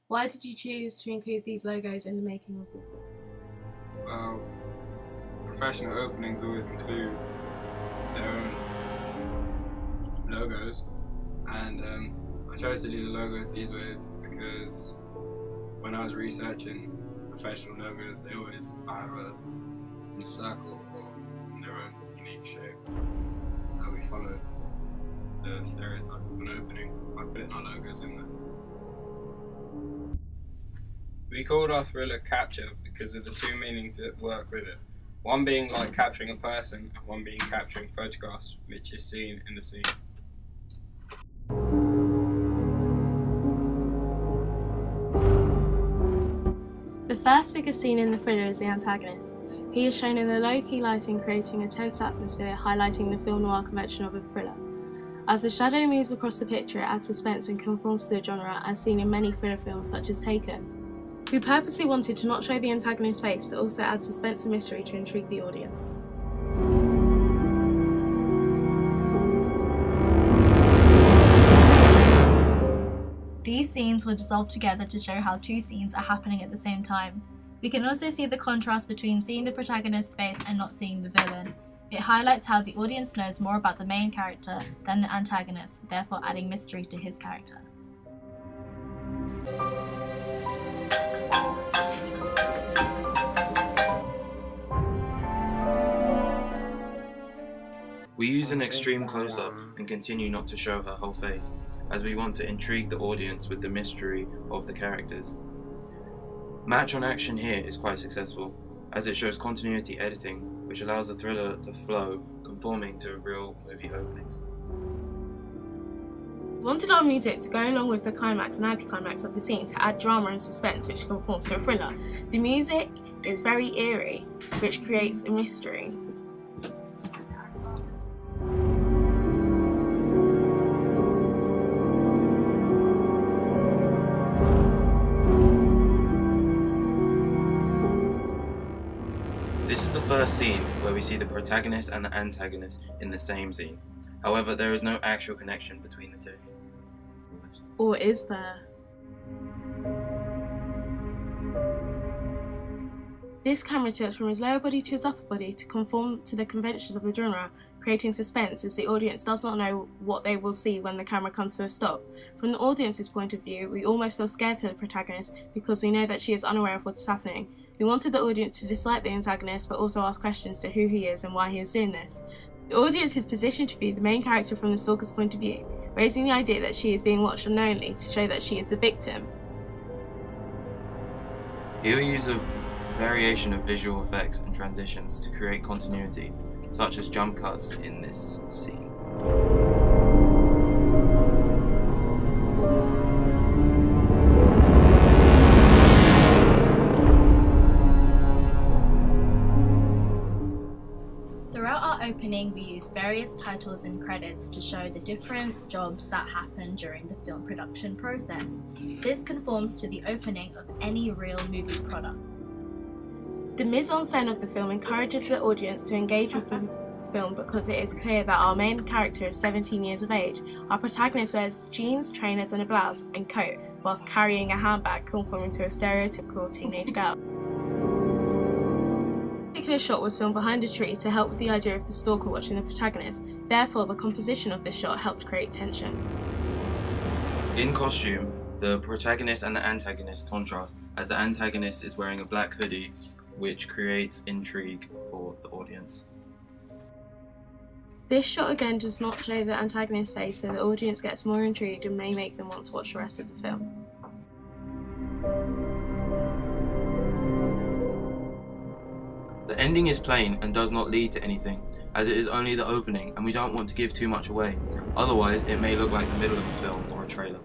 Why did you choose to include these logos in the making of the film? Well, professional openings always include their own logos, and I chose to do the logos these way because when I was researching professional logos, they always either in a circle or in their own unique shape. So we followed the stereotype of an opening by putting our logos in there. We called our thriller Capture because of the two meanings that work with it. One being like capturing a person, and one being capturing photographs, which is seen in the scene. The first figure seen in the thriller is the antagonist. He is shown in the low-key lighting, creating a tense atmosphere, highlighting the film noir convention of a thriller. As the shadow moves across the picture, it adds suspense and conforms to the genre as seen in many thriller films such as Taken. We purposely wanted to not show the antagonist's face to also add suspense and mystery to intrigue the audience. These scenes were dissolved together to show how two scenes are happening at the same time. We can also see the contrast between seeing the protagonist's face and not seeing the villain. It highlights how the audience knows more about the main character than the antagonist, therefore adding mystery to his character. We use an extreme close-up and continue not to show her whole face, as we want to intrigue the audience with the mystery of the characters. Match on action here is quite successful, as it shows continuity editing, which allows the thriller to flow, conforming to real movie openings. We wanted our music to go along with the climax and anticlimax of the scene to add drama and suspense which conforms to a thriller. The music is very eerie, which creates a mystery. This is the first scene where we see the protagonist and the antagonist in the same scene. However, there is no actual connection between the two. Or is there? This camera tilts from his lower body to his upper body to conform to the conventions of the genre, creating suspense as the audience does not know what they will see when the camera comes to a stop. From the audience's point of view, we almost feel scared for the protagonist because we know that she is unaware of what is happening. We wanted the audience to dislike the antagonist but also ask questions to who he is and why he is doing this. The audience is positioned to view the main character from the stalker's point of view, raising the idea that she is being watched unknowingly to show that she is the victim. Here we use a variation of visual effects and transitions to create continuity, such as jump cuts in this scene. Throughout our opening, we use various titles and credits to show the different jobs that happen during the film production process. This conforms to the opening of any real movie product. The mise-en-scène of the film encourages the audience to engage with the film because it is clear that our main character is 17 years of age. Our protagonist wears jeans, trainers and a blouse and coat whilst carrying a handbag conforming to a stereotypical teenage girl. This particular shot was filmed behind a tree to help with the idea of the stalker watching the protagonist. Therefore, the composition of this shot helped create tension. In costume, the protagonist and the antagonist contrast, as the antagonist is wearing a black hoodie, which creates intrigue for the audience. This shot again does not show the antagonist's face, so the audience gets more intrigued and may make them want to watch the rest of the film. The ending is plain and does not lead to anything, as it is only the opening and we don't want to give too much away, otherwise it may look like the middle of a film or a trailer.